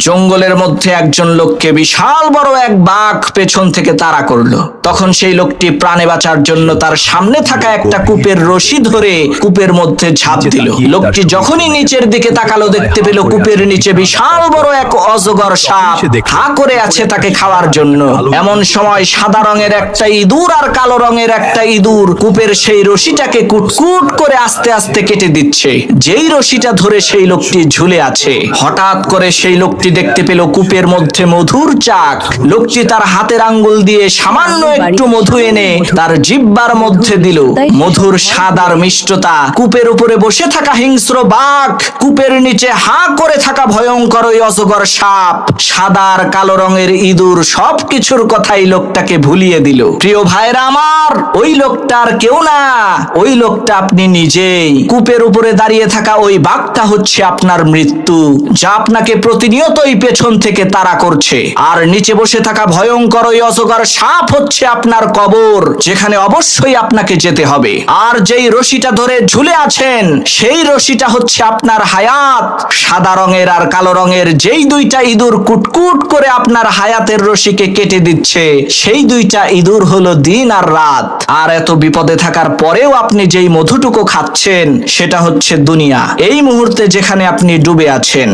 জঙ্গলের মধ্যে একজন লোককে বিশাল বড় এক বাঘ পেছন থেকে তাড়া করলো। তখন সেই লোকটি প্রাণে বাঁচার জন্য তার সামনে থাকা একটা কূপের রশি ধরে কূপের মধ্যে ঝাঁপ দিল। লোকটি যখনই নিচের দিকে তাকালো, দেখতে পেল কূপের নিচে বিশাল বড় এক অজগর সাপ হা করে আছে তাকে খাওয়ার জন্য। এমন সময় সাদা রঙের একটা ইঁদুর আর কালো রঙের একটা ইঁদুর কূপের সেই রশিটাকে কুটকুট করে আস্তে আস্তে কেটে দিচ্ছে। যেই রশিটা ধরে সেই লোকটি ঝুলে আছে, হঠাৎ করে সেই লোকটি দেখতে পেল কূপের মধ্যে মধুর চাক। লোকটি তার হাতের আঙ্গুল দিয়ে সামান্য একটু মধু এনে তার জিহ্বার মধ্যে দিল। মধুর স্বাদ আর মিষ্টতা কূপের উপরে বসে থাকা হিংস্র বাঘ, কূপের নিচে হা করে থাকা ভয়ঙ্কর ওই অজগর সাপ, সাদা আর কালো রঙের ইঁদুর সবকিছুর কথাই লোকটাকে ভুলিয়ে দিল। প্রিয় ভাইরা আমার, ওই লোকটা আর কেউ না, ওই লোকটা আপনি নিজেই। কূপের উপরে দাঁড়িয়ে থাকা ওই বাঘটা হচ্ছে আপনার মৃত্যু, যা আপনাকে প্রতিনিয়তই পেছন থেকে তাড়া করছে। আর নিচে বসে থাকা ভয়ঙ্কর ওই অজগর সাপ হচ্ছে আপনার কবর, যেখানে অবশ্যই আপনাকে যেতে হবে। আর যেই রশিটা ধরে ঝুলে আছেন, সেই রশিটা হচ্ছে আপনার হায়াত। সাদা রঙের আর কালো রঙের যেই দুইটা ইঁদুর কুটকুট করে আপনার হায়াতের রশিকে কেটে দিচ্ছে, সেই দুইটা ইঁদুর হলো দিন আর রাত। আর এত বিপদে থাকার পরেও আপনি যেই মধুটুকু খাচ্ছেন, সেটা হচ্ছে দুনিয়া। এই মুহূর্তে যেখানে আপনি ডুবে আছেন।